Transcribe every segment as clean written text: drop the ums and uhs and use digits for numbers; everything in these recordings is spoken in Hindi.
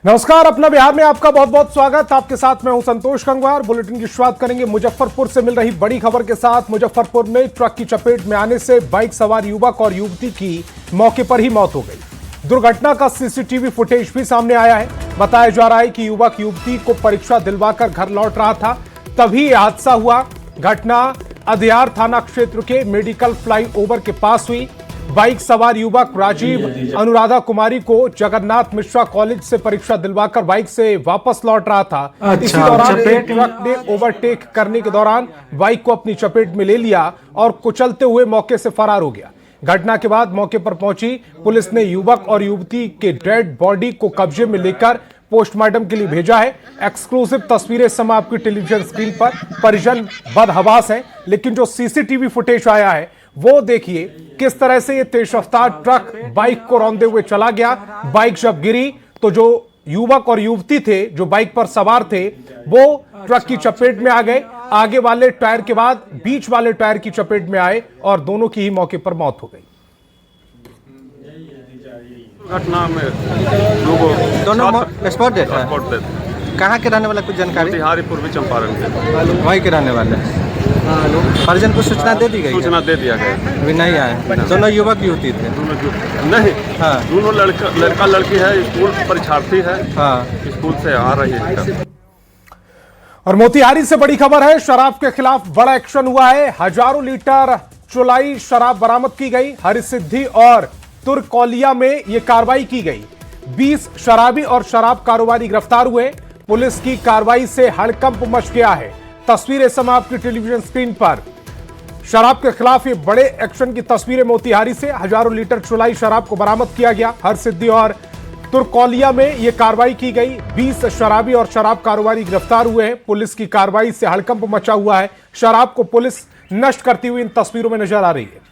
नमस्कार, अपना बिहार में आपका बहुत बहुत स्वागत। आपके साथ मैं हूं संतोष गंगवार। बुलेटिन की शुरुआत करेंगे मुजफ्फरपुर से मिल रही बड़ी खबर के साथ। मुजफ्फरपुर में ट्रक की चपेट में आने से बाइक सवार युवक और युवती की मौके पर ही मौत हो गई। दुर्घटना का सीसीटीवी फुटेज भी सामने आया है। बताया जा रहा है कि युवक युवती को परीक्षा दिलवाकर घर लौट रहा था, तभी हादसा हुआ। घटना अदियार थाना क्षेत्र के मेडिकल फ्लाईओवर के पास हुई। बाइक सवार युवक राजीव अनुराधा कुमारी को जगन्नाथ मिश्रा कॉलेज से परीक्षा दिलवाकर बाइक से वापस लौट रहा था। इसी दौरान एक ट्रक ने ओवरटेक करने के दौरान बाइक को अपनी चपेट में ले लिया और कुचलते हुए मौके से फरार हो गया। घटना के बाद मौके पर पहुंची पुलिस ने युवक और युवती के डेड बॉडी को कब्जे में लेकर पोस्टमार्टम के लिए भेजा है। एक्सक्लूसिव तस्वीरें इस समय आपकी टेलीविजन स्क्रीन पर। परिजन बदहवास है, लेकिन जो सीसीटीवी फुटेज आया है वो देखिए किस तरह से ये तेज रफ्तार ट्रक बाइक को रौंदे हुए चला गया। बाइक जब गिरी तो जो युवक और युवती थे जो बाइक पर सवार थे वो ट्रक की चपेट में आ गए। आगे वाले टायर के बाद बीच वाले टायर की चपेट में आए और दोनों की ही मौके पर मौत हो गई। घटना में दोनों स्पॉट डेथ है। कहाँ के रहने वाला कुछ जानकारी? बिहारी पूर्वी चंपारण के वहीं के रहने वाले। परिजन को सूचना दे दी गई? सूचना दे दिया गया। अभी नहीं आए। दोनों युवक युवती थे? नहीं, हाँ। दोनों लड़का लड़की है, स्कूल परीक्षार्थी है। हाँ। स्कूल से आ रही है। और मोतिहारी से बड़ी खबर है। शराब के खिलाफ बड़ा एक्शन हुआ है। हजारों लीटर चुलाई शराब बरामद की गई। हरिसिद्धि और तुर्कौलिया में यह कार्रवाई की गई। 20 शराबी और शराब कारोबारी गिरफ्तार हुए। पुलिस की कार्रवाई से हड़कंप मच गया है। तस्वीरें समय आपकी टेलीविजन स्क्रीन पर। शराब के खिलाफ ये बड़े एक्शन की तस्वीरें मोतिहारी से। हजारों लीटर चुलाई शराब को बरामद किया गया। हरसिद्धि और तुर्कौलिया में यह कार्रवाई की गई। 20 शराबी और शराब कारोबारी गिरफ्तार हुए हैं। पुलिस की कार्रवाई से हड़कंप मचा हुआ है। शराब को पुलिस नष्ट करती हुई इन तस्वीरों में नजर आ रही है।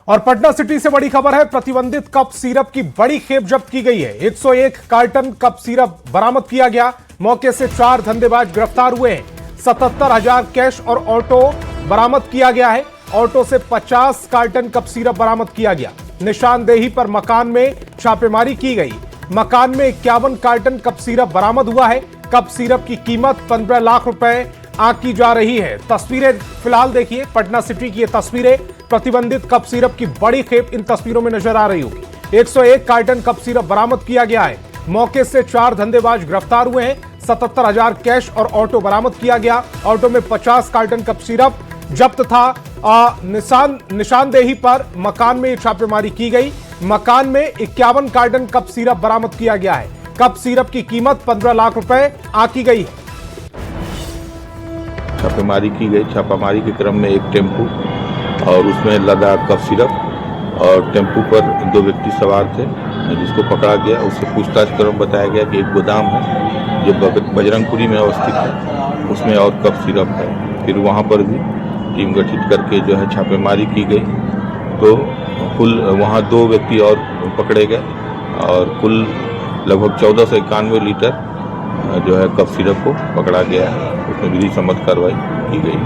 और पटना सिटी से बड़ी खबर है। प्रतिबंधित कप सिरप की बड़ी खेप जब्त की गई है। 101 कार्टन कप सिरप बरामद किया गया। मौके से 4 धंधेबाज गिरफ्तार हुए हैं। 77,000 कैश और ऑटो बरामद किया गया है। ऑटो से 50 कार्टन कप सिरप बरामद किया गया। निशानदेही पर मकान में छापेमारी की गई। मकान में 51 कार्टन कप सिरप बरामद हुआ है। कप सिरप की कीमत 15 लाख रुपए आंकी जा रही है। तस्वीरें फिलहाल देखिए, पटना सिटी की ये तस्वीरें। प्रतिबंधित कप सिरप की बड़ी खेप इन तस्वीरों में नजर आ रही होगी। 101 कार्टन कप सिरप बरामद किया गया है। मौके से 4 धंधेबाज गिरफ्तार हुए हैं। 77,000 कैश और ऑटो बरामद किया गया। ऑटो में 50 कार्टन कप सिरप जब्त था। निशानदेही पर मकान में छापेमारी की गई। मकान में 51 कार्टन कप सिरप बरामद किया गया है। कप सिरप की कीमत 15 लाख रुपए आंकी गई है। छापेमारी की गई। छापामारी के क्रम में एक टेम्पू और उसमें लदा कप सिरप और टेम्पू पर 2 व्यक्ति सवार थे जिसको पकड़ा गया। उससे पूछताछ क्रम बताया गया कि एक गोदाम है जो बजरंगपुरी में अवस्थित है, उसमें और कप सिरप है। फिर वहाँ पर भी टीम गठित करके जो है छापेमारी की गई तो कुल वहाँ 2 व्यक्ति और पकड़े गए और कुल लगभग 1491 लीटर जो है कप सिरप को पकड़ा गया है। उसमें विधि सम्मत कार्रवाई की गई।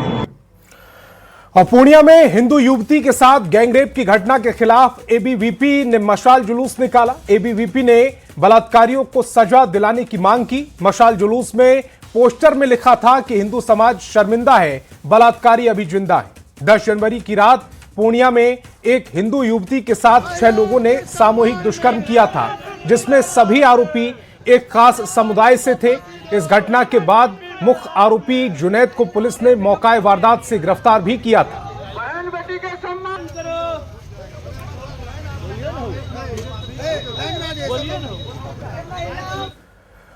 और पूर्णिया में हिंदू युवती के साथ गैंगरेप की घटना के खिलाफ एबीवीपी ने मशाल जुलूस निकाला। एबीवीपी ने बलात्कारियों को सजा दिलाने की मांग की। मशाल जुलूस में पोस्टर में लिखा था कि हिंदू समाज शर्मिंदा है, बलात्कारी अभी जिंदा है। 10 जनवरी की रात पूर्णिया में एक हिंदू युवती के साथ 6 लोगों ने सामूहिक दुष्कर्म किया था, जिसमें सभी आरोपी एक खास समुदाय से थे। इस घटना के बाद मुख्य आरोपी जुनैद को पुलिस ने मौका वारदात से गिरफ्तार भी किया था।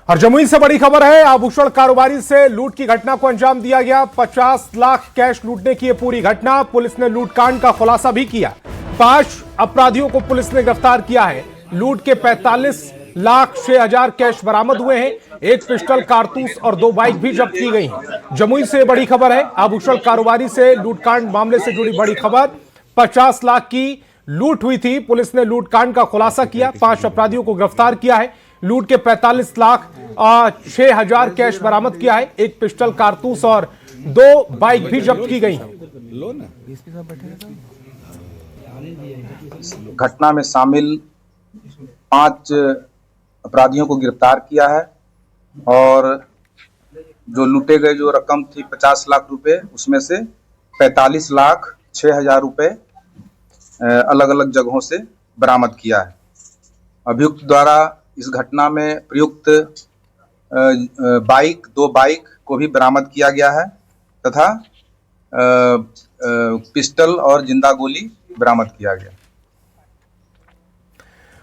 और जमुई से बड़ी खबर है। आभूषण कारोबारी से लूट की घटना को अंजाम दिया गया। 50 लाख कैश लूटने की यह पूरी घटना। पुलिस ने लूटकांड का खुलासा भी किया। 5 अपराधियों को पुलिस ने गिरफ्तार किया है। लूट के 45,06,000 कैश बरामद हुए हैं। एक पिस्टल, कारतूस और 2 बाइक भी जब्त की गई हैं। जमुई से बड़ी खबर है। आभूषण कारोबारी से लूटकांड मामले से जुड़ी बड़ी खबर। 50 लाख की लूट हुई थी। पुलिस ने लूटकांड का खुलासा किया। 5 अपराधियों को गिरफ्तार किया है। लूट के 45,06,000 कैश बरामद किया है। एक पिस्टल, कारतूस और 2 बाइक भी जब्त की गई हैं। इस घटना में शामिल 5 अपराधियों को गिरफ्तार किया है और जो लूटे गए जो रकम थी 50 लाख रुपए, उसमें से 45,06,000 रुपए अलग अलग जगहों से बरामद किया है। अभियुक्त द्वारा इस घटना में प्रयुक्त दो बाइक को भी बरामद किया गया है तथा पिस्टल और जिंदा गोली बरामद किया गया।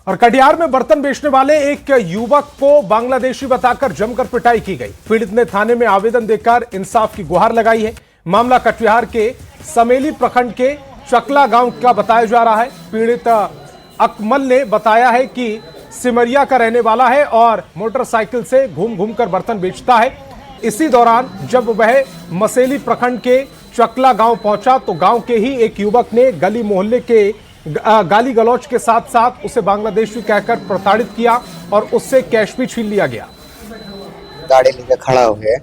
और कटिहार में बर्तन बेचने वाले एक युवक को बांग्लादेशी बताकर जमकर पिटाई की गई। पीड़ित ने थाने में आवेदन देकर इंसाफ की गुहार लगाई है। मामला कटिहार के समेली प्रखंड के चकला गांव का बताया जा रहा है। पीड़ित अकमल ने बताया है कि सिमरिया का रहने वाला है और मोटरसाइकिल से घूम घूम कर बर्तन बेचता है। इसी दौरान जब वह मसेली प्रखंड के चकला गांव पहुंचा तो गांव के ही एक युवक ने गली मोहल्ले के गाली गलौज के साथ साथ उसे बांग्लादेशी कहकर प्रताड़ित किया और उससे कैश भी छीन लिया गया। गाड़ी लेके खड़ा हो गए,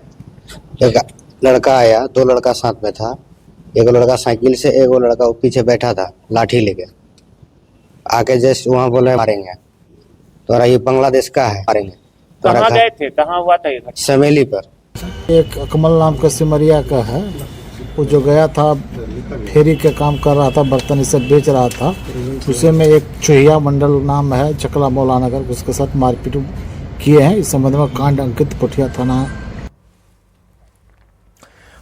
एक लड़का आया, 2 लड़का साथ में था। एक लड़का साइकिल से, एक लड़का पीछे बैठा था लाठी लेके। आके जैसे वहाँ बोले मारेंगे, तो ये बांग्लादेश का है, मारेंगे। कहाँ गए थे, कहाँ हुआ था ये? समेली पर। एक अकमल नाम का सिमरिया का है, वो जो गया था फेरी के काम कर रहा था, बर्तन इसे बेच रहा था। उसे में एक चुहिया मंडल नाम है, चकला मौलानगर, उसके साथ मारपीट किए हैं। इस संबंध में कांड अंकित पोठिया थाना।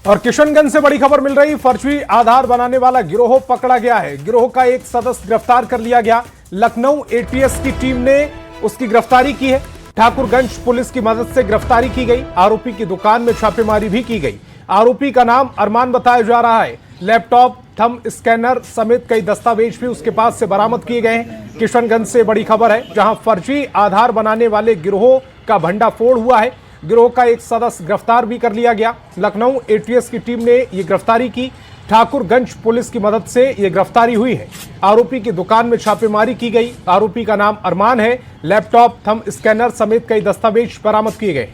और किशनगंज से बड़ी खबर मिल रही, फर्जी आधार बनाने वाला गिरोह पकड़ा गया है। गिरोह का एक सदस्य गिरफ्तार कर लिया गया। लखनऊ एटीएस की टीम ने उसकी गिरफ्तारी की है। ठाकुरगंज पुलिस की मदद से गिरफ्तारी की गई। आरोपी की दुकान में छापेमारी भी की गई। आरोपी का नाम अरमान बताया जा रहा है। लैपटॉप, थंब स्कैनर समेत कई दस्तावेज भी उसके पास से बरामद किए गए हैं। किशनगंज से बड़ी खबर है, जहां फर्जी आधार बनाने वाले गिरोह का भंडाफोड़ हुआ है। गिरोह का एक सदस्य गिरफ्तार भी कर लिया गया। लखनऊ एटीएस की टीम ने यह गिरफ्तारी की। ठाकुरगंज पुलिस की मदद से यह गिरफ्तारी हुई है। आरोपी की दुकान में छापेमारी की गई। आरोपी का नाम अरमान है। लैपटॉप, थंब स्कैनर समेत कई दस्तावेज बरामद किए गए।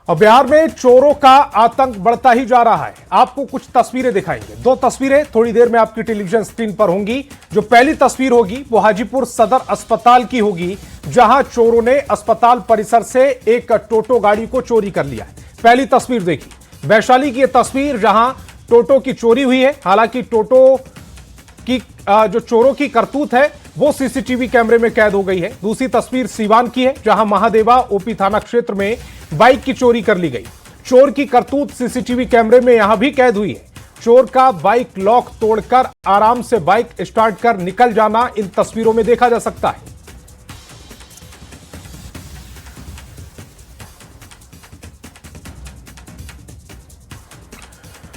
और बिहार में चोरों का आतंक बढ़ता ही जा रहा है। आपको कुछ तस्वीरें दिखाएंगे। 2 तस्वीरें थोड़ी देर में आपकी टेलीविजन स्क्रीन पर होंगी। जो पहली तस्वीर होगी वो हाजीपुर सदर अस्पताल की होगी, जहां चोरों ने अस्पताल परिसर से एक टोटो गाड़ी को चोरी कर लिया है। पहली तस्वीर देखिए। वैशाली की यह तस्वीर, जहां टोटो की चोरी हुई है। हालांकि टोटो की जो चोरों की करतूत है वो सीसीटीवी कैमरे में कैद हो गई है। दूसरी तस्वीर सीवान की है, जहां महादेवा ओपी थाना क्षेत्र में बाइक की चोरी कर ली गई। चोर की करतूत सीसीटीवी कैमरे में यहां भी कैद हुई है। चोर का बाइक लॉक तोड़कर आराम से बाइक स्टार्ट कर निकल जाना इन तस्वीरों में देखा जा सकता है।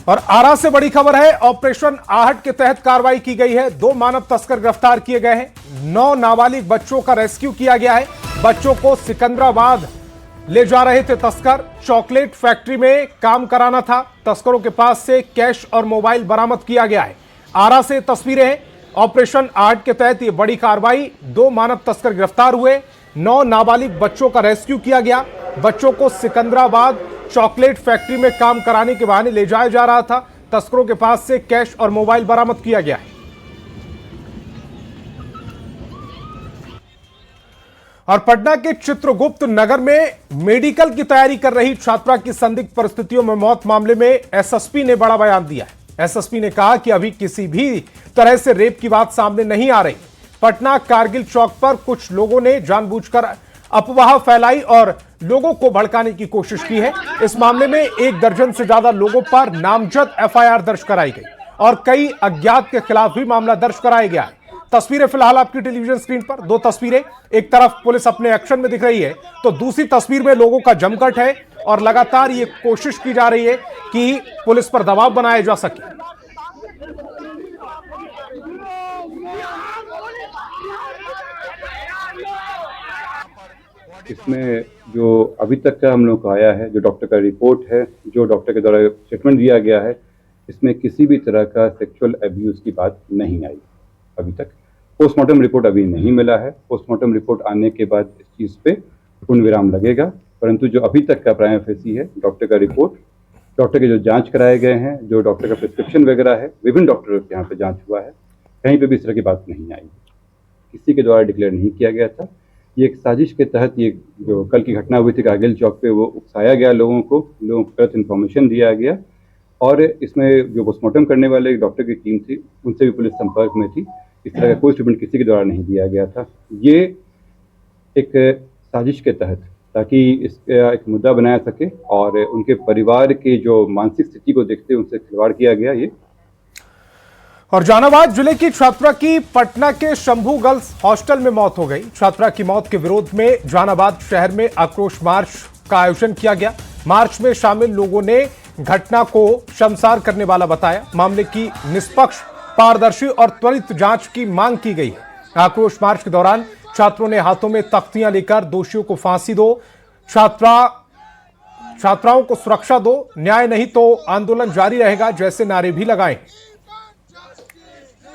और आरा से बड़ी खबर है। ऑपरेशन आहट के तहत कार्रवाई की गई है। 2 मानव तस्कर गिरफ्तार किए गए हैं। 9 नाबालिग बच्चों का रेस्क्यू किया गया है। बच्चों को सिकंदराबाद ले जा रहे थे तस्कर। चॉकलेट फैक्ट्री में काम कराना था। तस्करों के पास से कैश और मोबाइल बरामद किया गया है। आरा से तस्वीरें हैं। ऑपरेशन आहट के तहत यह बड़ी कार्रवाई। 2 मानव तस्कर गिरफ्तार हुए। 9 नाबालिग बच्चों का रेस्क्यू किया गया। बच्चों को सिकंदराबाद चॉकलेट फैक्ट्री में काम कराने के बहाने ले जाया जा रहा था। तस्करों के पास से कैश और मोबाइल बरामद किया गया है। और पटना के चित्रगुप्त नगर में मेडिकल की तैयारी कर रही छात्रा की संदिग्ध परिस्थितियों में मौत मामले में एसएसपी ने बड़ा बयान दिया है। एसएसपी ने कहा कि अभी किसी भी तरह से रेप की बात सामने नहीं आ रही। पटना कारगिल चौक पर कुछ लोगों ने जानबूझकर अफवाह फैलाई और लोगों को भड़काने की कोशिश की है। इस मामले में 1 दर्जन से ज्यादा लोगों पर नामजद एफआईआर दर्ज कराई गई और कई अज्ञात के खिलाफ भी मामला दर्ज कराया गया है। तस्वीरें फिलहाल आपकी टेलीविजन स्क्रीन पर। 2 तस्वीरें, एक तरफ पुलिस अपने एक्शन में दिख रही है तो दूसरी तस्वीर में लोगों का जमघट है और लगातार ये कोशिश की जा रही है कि पुलिस पर दबाव बनाया जा सके। इसमें जो अभी तक का हम लोग को आया है, जो डॉक्टर का रिपोर्ट है, जो डॉक्टर के द्वारा स्टेटमेंट दिया गया है, इसमें किसी भी तरह का सेक्सुअल अब्यूज की बात नहीं आई अभी तक। पोस्टमार्टम रिपोर्ट अभी नहीं मिला है। पोस्टमार्टम रिपोर्ट आने के बाद इस चीज़ पे पूर्ण विराम लगेगा। परंतु जो अभी तक का प्राइमा फेसी है, डॉक्टर का रिपोर्ट डॉक्टर के जो जांच कराए गए हैं, जो डॉक्टर का प्रिस्क्रिप्शन वगैरह है, विभिन्न डॉक्टरों के यहाँ पे जांच हुआ है, कहीं पे भी इस तरह की बात नहीं आई, किसी के द्वारा डिक्लेयर नहीं किया गया था। ये एक साजिश के तहत ये जो कल की घटना हुई थी कारगिल चौक पे, वो उकसाया गया, लोगों को गलत इन्फॉर्मेशन दिया गया, और इसमें जो पोस्टमार्टम करने वाले डॉक्टर की टीम थी उनसे भी पुलिस संपर्क में थी। इस तरह का कोई स्टेटमेंट किसी के द्वारा नहीं दिया गया था। ये एक साजिश के तहत, ताकि इसका एक मुद्दा बनाया सके और उनके परिवार के जो मानसिक स्थिति को देखते उनसे खिलवाड़ किया गया। ये और जहानाबाद जिले की छात्रा की पटना के शंभू गर्ल्स हॉस्टल में मौत हो गई। छात्रा की मौत के विरोध में जहानाबाद शहर में आक्रोश मार्च का आयोजन किया गया। मार्च में शामिल लोगों ने घटना को शर्मसार करने वाला बताया। मामले की निष्पक्ष, पारदर्शी और त्वरित जांच की मांग की गई है। आक्रोश मार्च के दौरान छात्रों ने हाथों में तख्तियां लेकर दोषियों को फांसी दो, छात्राओं को सुरक्षा दो, न्याय नहीं तो आंदोलन जारी रहेगा जैसे नारे भी लगाए।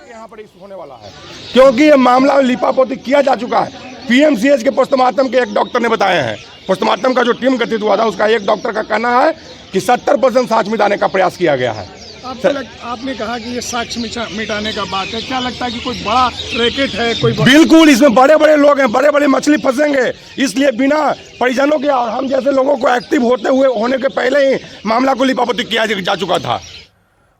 यहाँ पर होने वाला है क्योंकि ये मामला लिपापोती किया जा चुका है। पीएमसीएच के पोस्टमार्टम के एक डॉक्टर ने बताए हैं, पोस्टमार्टम का जो टीम गठित हुआ था उसका एक डॉक्टर का कहना है कि 70% साक्ष्य मिटाने का प्रयास किया गया है। आपने कहा कि ये साक्ष्य मिटाने का बात है, क्या लगता है कि कोई बड़ा रैकेट है? बिल्कुल, इसमें बड़े बड़े लोग हैं, बड़े बड़े मछली फंसेंगे, इसलिए बिना परिजनों के और हम जैसे लोगों को एक्टिव होने के पहले ही मामला को लिपापोती किया जा चुका था।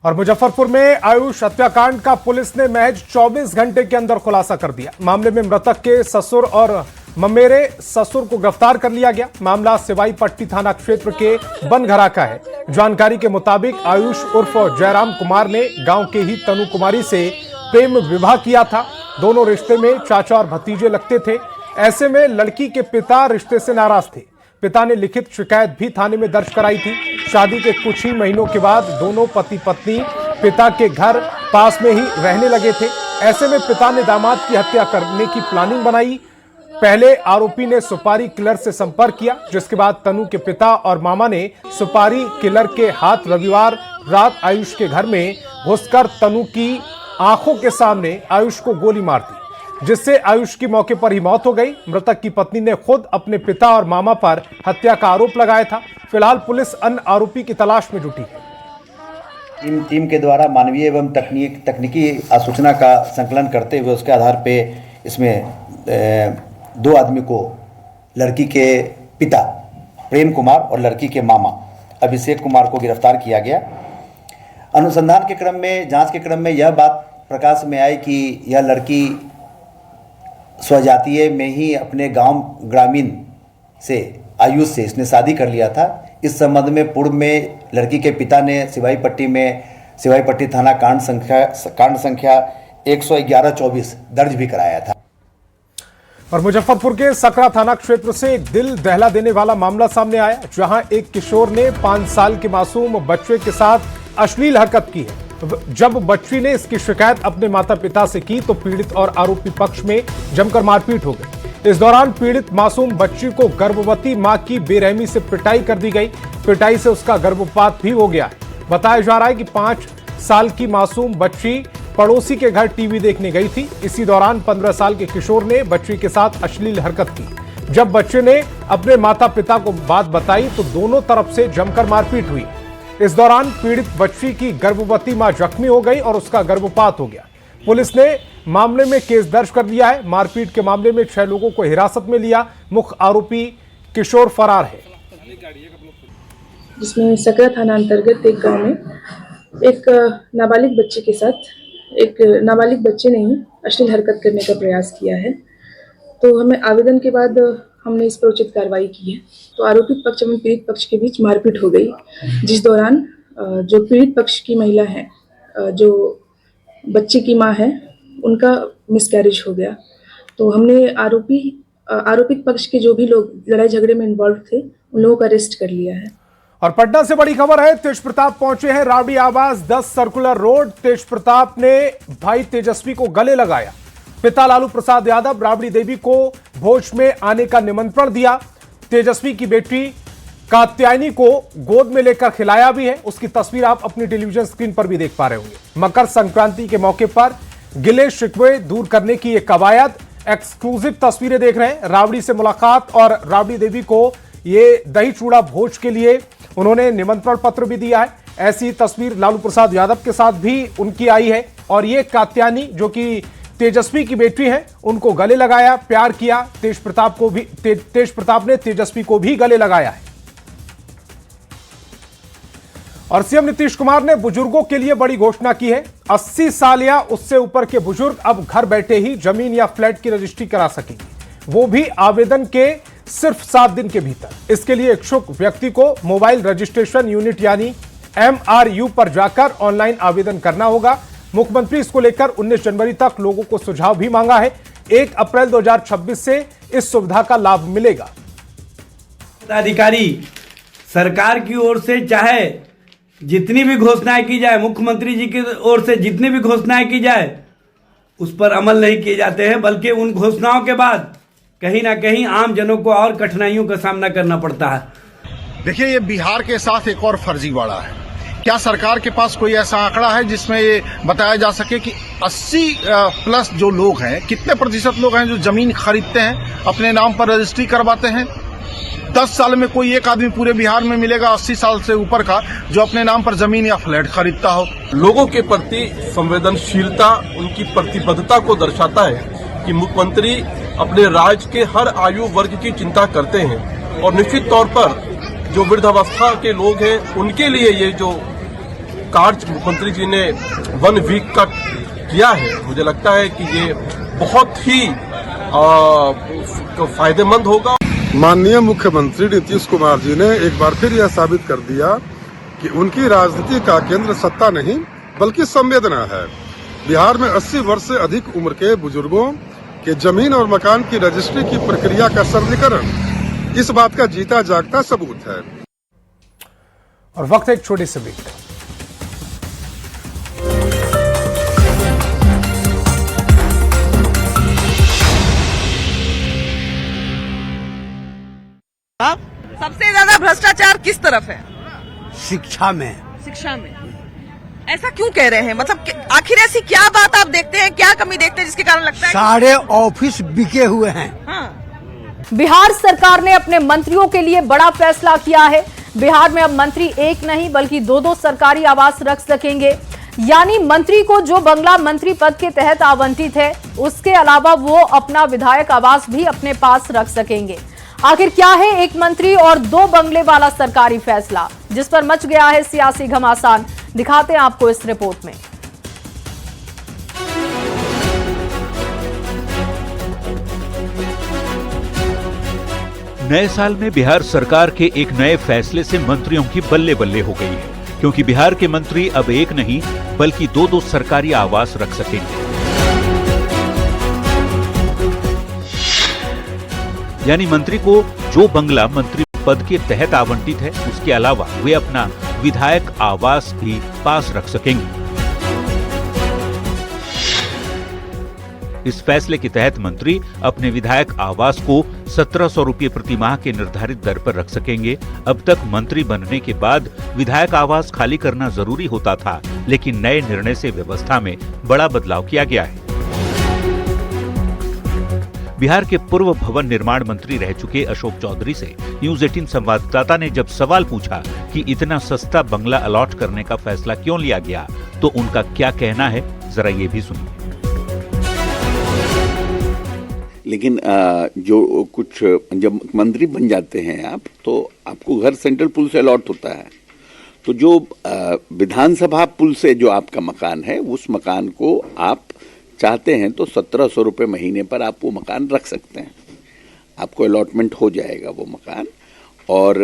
और मुजफ्फरपुर में आयुष हत्याकांड का पुलिस ने महज 24 घंटे के अंदर खुलासा कर दिया। मामले में मृतक के ससुर और ममेरे ससुर को गिरफ्तार कर लिया गया। मामला सिवाई पट्टी थाना क्षेत्र के बनघरा का है। जानकारी के मुताबिक आयुष उर्फ जयराम कुमार ने गांव के ही तनु कुमारी से प्रेम विवाह किया था। दोनों रिश्ते में चाचा और भतीजे लगते थे। ऐसे में लड़की के पिता रिश्ते से नाराज थे। पिता ने लिखित शिकायत भी थाने में दर्ज कराई थी। शादी के कुछ ही महीनों के बाद दोनों पति पत्नी पिता के घर पास में ही रहने लगे थे। ऐसे में पिता ने दामाद की हत्या करने की प्लानिंग बनाई। पहले आरोपी ने सुपारी किलर से संपर्क किया, जिसके बाद तनु के पिता और मामा ने सुपारी किलर के हाथ रविवार रात आयुष के घर में घुसकर तनु की आंखों के सामने आयुष को गोली मार दी, जिससे आयुष की मौके पर ही मौत हो गई। मृतक की पत्नी ने खुद अपने पिता और मामा पर हत्या का आरोप लगाया था। फिलहाल पुलिस अन्य आरोपी की तलाश में जुटी है। टीम के द्वारा मानवीय एवं तकनीकी आसूचना का संकलन करते हुए उसके आधार पे इसमें 2 आदमी को, लड़की के पिता प्रेम कुमार और लड़की के मामा अभिषेक कुमार को गिरफ्तार किया गया। अनुसंधान के क्रम में, जांच के क्रम में यह बात प्रकाश में आई कि यह लड़की स्वजातीय में ही अपने गांव ग्रामीण से, आयुष से इसने शादी कर लिया था। इस संबंध में पूर्व में लड़की के पिता ने सिवाईपट्टी थाना कांड संख्या 111-24 दर्ज भी कराया था। और मुजफ्फरपुर के सकरा थाना क्षेत्र से एक दिल दहला देने वाला मामला सामने आया, जहां एक किशोर ने 5 साल के मासूम बच्चे के साथ अश्लील हरकत की है। जब बच्ची ने इसकी शिकायत अपने माता पिता से की तो पीड़ित और आरोपी पक्ष में जमकर मारपीट हो गई। इस दौरान पीड़ित मासूम बच्ची को गर्भवती मां की बेरहमी से पिटाई कर दी गई। पिटाई से उसका गर्भपात भी हो गया है। बताया जा रहा है कि 5 साल की मासूम बच्ची पड़ोसी के घर टीवी देखने गई थी। इसी दौरान 15 साल के किशोर ने बच्ची के साथ अश्लील हरकत की। जब बच्चे ने अपने माता पिता को बात बताई तो दोनों तरफ से जमकर मारपीट हुई। इस दौरान पीड़ित बच्ची की गर्भवती मां जख्मी हो गई और उसका गर्भपात हो गया। पुलिस ने मामले में केस दर्ज कर लिया है। मारपीट के मामले में 6 लोगों को हिरासत में लिया। मुख्य आरोपी किशोर फरार है। जिसमें सकरा थाना अंतर्गत एक गांव में एक नाबालिग बच्चे के साथ एक नाबालिग बच्चे ने ही अश्लील हरकत करने का प्रयास किया है। तो हमें आवेदन के बाद हमने इस पर उचित कार्रवाई की है। तो आरोपित पक्ष एवं पीड़ित पक्ष के बीच मारपीट हो गई, जिस दौरान जो पीड़ित पक्ष की महिला है, जो बच्चे की मां है, उनका मिसकैरेज हो गया। तो हमने आरोपित पक्ष के जो भी लोग लड़ाई झगड़े में इन्वॉल्व थे उन लोगों का अरेस्ट कर लिया है। और पटना से बड़ी खबर है, तेज प्रताप पहुंचे हैं राबड़ी आवास 10 सर्कुलर रोड। तेज प्रताप ने भाई तेजस्वी को गले लगाया। पिता लालू प्रसाद यादव राबड़ी देवी को भोज में आने का निमंत्रण दिया। तेजस्वी की बेटी कात्यायनी को गोद में लेकर खिलाया भी है। उसकी तस्वीर आप अपनी टेलीविजन स्क्रीन पर भी देख पा रहे होंगे। मकर संक्रांति के मौके पर गिले शिकवे दूर करने की एक कवायद, एक्सक्लूसिव तस्वीरें देख रहे हैं। राबड़ी से मुलाकात और राबड़ी देवी को ये दही चूड़ा भोज के लिए उन्होंने निमंत्रण पत्र भी दिया है। ऐसी तस्वीर लालू प्रसाद यादव के साथ भी उनकी आई है और ये कात्यानी जो कि तेजस्वी की बेटी है, उनको गले लगाया, प्यार किया। तेज प्रताप ने तेजस्वी को भी गले लगाया है। और सीएम नीतीश कुमार ने बुजुर्गों के लिए बड़ी घोषणा की है। 80 साल या उससे ऊपर के बुजुर्ग अब घर बैठे ही जमीन या फ्लैट की रजिस्ट्री करा सकेंगे, वो भी आवेदन के सिर्फ 7 दिन के भीतर। इसके लिए इच्छुक व्यक्ति को मोबाइल रजिस्ट्रेशन यूनिट यानी MRU पर जाकर ऑनलाइन आवेदन करना होगा। मुख्यमंत्री इसको लेकर 19 जनवरी तक लोगों को सुझाव भी मांगा है। 1 अप्रैल 2026 से इस सुविधा का लाभ मिलेगा। अधिकारी सरकार की ओर से चाहे जितनी भी घोषणाएं की जाए, मुख्यमंत्री जी की ओर से जितनी भी घोषणाएं की जाए, उस पर अमल नहीं किए जाते हैं, बल्कि उन घोषणाओं के बाद कहीं ना कहीं आम जनों को और कठिनाइयों का सामना करना पड़ता है। देखिए, ये बिहार के साथ एक और फर्जीवाड़ा है। क्या सरकार के पास कोई ऐसा आंकड़ा है जिसमें ये बताया जा सके कि 80 प्लस जो लोग हैं, कितने प्रतिशत लोग हैं जो जमीन खरीदते हैं, अपने नाम पर रजिस्ट्री करवाते हैं? 10 साल में कोई एक आदमी पूरे बिहार में मिलेगा 80 साल से ऊपर का जो अपने नाम पर जमीन या फ्लैट खरीदता हो। लोगों के प्रति संवेदनशीलता, उनकी प्रतिबद्धता को दर्शाता है कि मुख्यमंत्री अपने राज्य के हर आयु वर्ग की चिंता करते हैं और निश्चित तौर पर जो वृद्धावस्था के लोग हैं उनके लिए ये जो कार्य मुख्यमंत्री जी ने 1 वीक का किया है, मुझे लगता है कि ये बहुत ही फायदेमंद होगा। माननीय मुख्यमंत्री नीतीश कुमार जी ने एक बार फिर यह साबित कर दिया कि उनकी राजनीति का केंद्र सत्ता नहीं बल्कि संवेदना है। बिहार में 80 वर्ष से अधिक उम्र के बुजुर्गों के जमीन और मकान की रजिस्ट्री की प्रक्रिया का सरलीकरण इस बात का जीता जागता सबूत है। और वक्त एक छोटे से ब्रेक। सबसे ज्यादा भ्रष्टाचार किस तरफ है? शिक्षा में। शिक्षा में ऐसा क्यों कह रहे हैं? मतलब आखिर ऐसी क्या बात आप देखते हैं, क्या कमी देखते हैं जिसके कारण लगता है सारे ऑफिस बिके हुए हैं? हाँ। बिहार सरकार ने अपने मंत्रियों के लिए बड़ा फैसला किया है। बिहार में अब मंत्री एक नहीं बल्कि 2-2 सरकारी आवास रख सकेंगे। यानी मंत्री को जो बंगला मंत्री पद के तहत आवंटित है, उसके अलावा वो अपना विधायक आवास भी अपने पास रख सकेंगे। आखिर क्या है एक मंत्री और 2 बंगले वाला सरकारी फैसला, जिस पर मच गया है सियासी घमासान? दिखाते हैं आपको इस रिपोर्ट में। नए साल में बिहार सरकार के एक नए फैसले से मंत्रियों की बल्ले बल्ले हो गई है, क्योंकि बिहार के मंत्री अब एक नहीं बल्कि 2-2 सरकारी आवास रख सकेंगे। यानी मंत्री को जो बंगला मंत्री पद के तहत आवंटित है, उसके अलावा वे अपना विधायक आवास भी पास रख सकेंगे। इस फैसले के तहत मंत्री अपने विधायक आवास को 1700 रुपये प्रति माह के निर्धारित दर पर रख सकेंगे। अब तक मंत्री बनने के बाद विधायक आवास खाली करना जरूरी होता था, लेकिन नए निर्णय से व्यवस्था में बड़ा बदलाव किया गया है। बिहार के पूर्व भवन निर्माण मंत्री रह चुके अशोक चौधरी से न्यूज 18 संवाददाता ने जब सवाल पूछा कि इतना सस्ता बंगला अलॉट करने का फैसला क्यों लिया गया, तो उनका क्या कहना है, जरा ये भी सुनिए। लेकिन जो कुछ जब मंत्री बन जाते हैं आप, तो आपको घर सेंट्रल पुल से अलॉट होता है, तो जो विधानसभा पुल से जो आपका मकान है, उस मकान को आप चाहते हैं तो 1700 रुपये महीने पर आप वो मकान रख सकते हैं। आपको अलॉटमेंट हो जाएगा वो मकान। और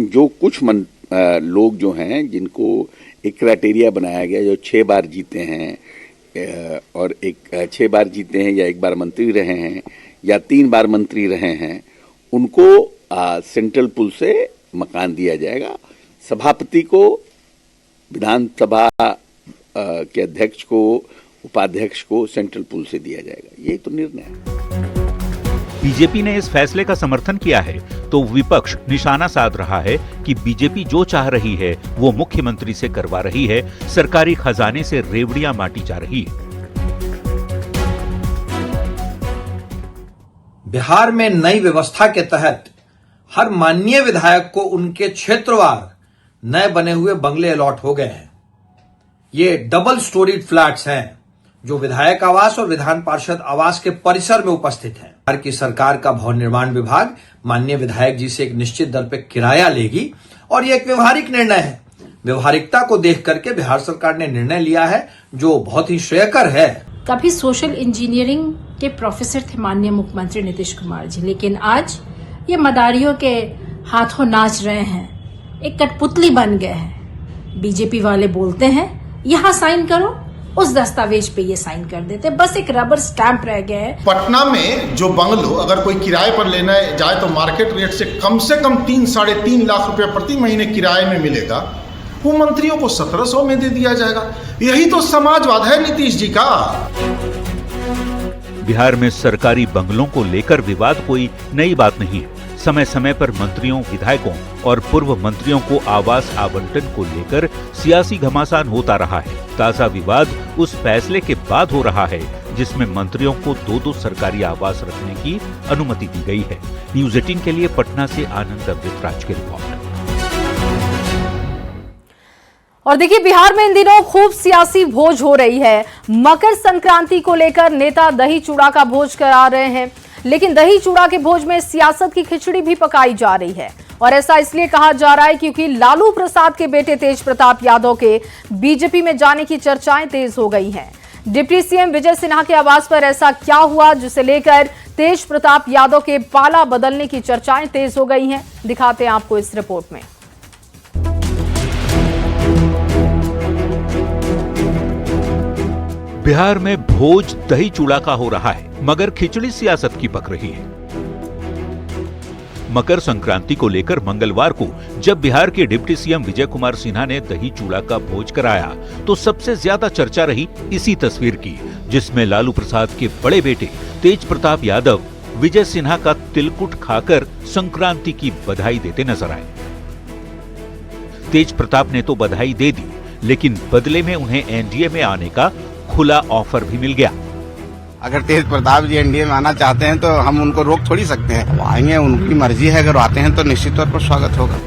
जो कुछ लोग जो हैं जिनको एक क्राइटेरिया बनाया गया, जो 6 बार जीते हैं और 6 बार जीते हैं या 1 बार मंत्री रहे हैं या 3 बार मंत्री रहे हैं, उनको सेंट्रल पुल से मकान दिया जाएगा। सभापति को, विधानसभा के अध्यक्ष को, उपाध्यक्ष को सेंट्रल पुल से दिया जाएगा। यही तो निर्णय है। बीजेपी ने इस फैसले का समर्थन किया है, तो विपक्ष निशाना साध रहा है कि बीजेपी जो चाह रही है वो मुख्यमंत्री से करवा रही है, सरकारी खजाने से रेवड़ियां बांटी जा रही है। बिहार में नई व्यवस्था के तहत हर माननीय विधायक को उनके क्षेत्रवार नए बने हुए बंगले अलॉट हो गए हैं। ये डबल स्टोरीड फ्लैट्स हैं जो विधायक आवास और विधान पार्षद आवास के परिसर में उपस्थित हैं। बिहार की सरकार का भवन निर्माण विभाग माननीय विधायक जी से एक निश्चित दर पर किराया लेगी और ये एक व्यवहारिक निर्णय है। व्यवहारिकता को देख करके बिहार सरकार ने निर्णय लिया है जो बहुत ही श्रेयकर है। कभी सोशल इंजीनियरिंग के प्रोफेसर थे माननीय मुख्यमंत्री नीतीश कुमार जी, लेकिन आज ये मदारियों के हाथों नाच रहे हैं, एक कठपुतली बन गए हैं। बीजेपी वाले बोलते हैं यहाँ साइन करो, उस दस्तावेज पे ये साइन कर देते, बस एक रबर स्टैंप रह गया है। पटना में जो बंगलो अगर कोई किराए पर लेना जाए तो मार्केट रेट से कम 3-3.5 लाख रुपए प्रति महीने किराए में मिलेगा, वो मंत्रियों को 1700 में दे दिया जाएगा। यही तो समाजवाद है नीतीश जी का। बिहार में सरकारी बंगलों को लेकर विवाद कोई नई बात नहीं है। समय समय पर मंत्रियों, विधायकों और पूर्व मंत्रियों को आवास आवंटन को लेकर सियासी घमासान होता रहा है। ताजा विवाद उस फैसले के बाद हो रहा है जिसमें मंत्रियों को 2-2 सरकारी आवास रखने की अनुमति दी गई है। न्यूज़ 18 के लिए पटना से आनंद अमृतराज की रिपोर्ट। और देखिए, बिहार में इन दिनों खूब सियासी भोज हो रही है। मकर संक्रांति को लेकर नेता दही चूड़ा का भोज करा रहे हैं, लेकिन दही चूड़ा के भोज में सियासत की खिचड़ी भी पकाई जा रही है। और ऐसा इसलिए कहा जा रहा है क्योंकि लालू प्रसाद के बेटे तेज प्रताप यादव के बीजेपी में जाने की चर्चाएं तेज हो गई हैं। डिप्टी सीएम विजय सिन्हा के आवास पर ऐसा क्या हुआ जिसे लेकर तेज प्रताप यादव के पाला बदलने की चर्चाएं तेज हो गई हैं, दिखाते हैं आपको इस रिपोर्ट में। बिहार में भोज दही चूड़ा का हो रहा है, मगर खिचड़ी सियासत की पक रही है। मकर संक्रांति को लेकर मंगलवार को जब बिहार के डिप्टी सीएम विजय कुमार सिन्हा ने दही चूड़ा का भोज कराया तो सबसे ज्यादा चर्चा रही इसी तस्वीर की, जिसमें लालू प्रसाद के बड़े बेटे तेज प्रताप यादव विजय सिन्हा का तिलकुट खाकर संक्रांति की बधाई देते नजर आए। तेज प्रताप ने तो बधाई दे दी, लेकिन बदले में उन्हें एनडीए में आने का खुला ऑफर भी मिल गया। अगर तेज प्रताप जी एनडीए में आना चाहते हैं तो हम उनको रोक थोड़ी सकते हैं, वो आएंगे, उनकी मर्जी है। अगर आते हैं तो निश्चित तौर पर स्वागत होगा।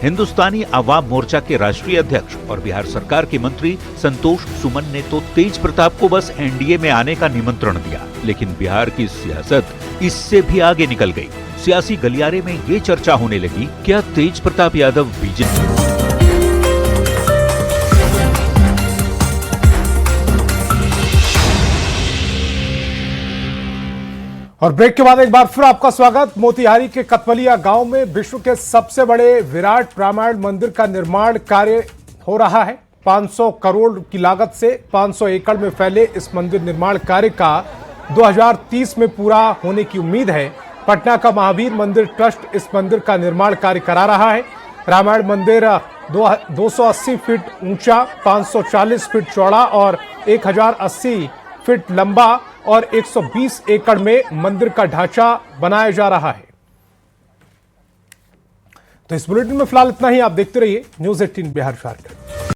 हिंदुस्तानी आवाम मोर्चा के राष्ट्रीय अध्यक्ष और बिहार सरकार के मंत्री संतोष सुमन ने तो तेज प्रताप को बस एनडीए में आने का निमंत्रण दिया, लेकिन बिहार की सियासत इससे भी आगे निकल गई। सियासी गलियारे में ये चर्चा होने लगी, क्या तेज प्रताप यादव बीजेपी और ब्रेक के बाद एक बार फिर आपका स्वागत। मोतिहारी के कतवलिया गांव में विश्व के सबसे बड़े विराट रामायण मंदिर का निर्माण कार्य हो रहा है। 500 करोड़ की लागत से 500 एकड़ में फैले इस मंदिर निर्माण कार्य का 2030 में पूरा होने की उम्मीद है। पटना का महावीर मंदिर ट्रस्ट इस मंदिर का निर्माण कार्य करा रहा है। रामायण मंदिर 280 फीट ऊंचा, 540 फीट चौड़ा और 1080 फीट लंबा और 120 एकड़ में मंदिर का ढांचा बनाया जा रहा है। तो इस बुलेटिन में फिलहाल इतना ही। आप देखते रहिए न्यूज़ 18 बिहार झारखंड।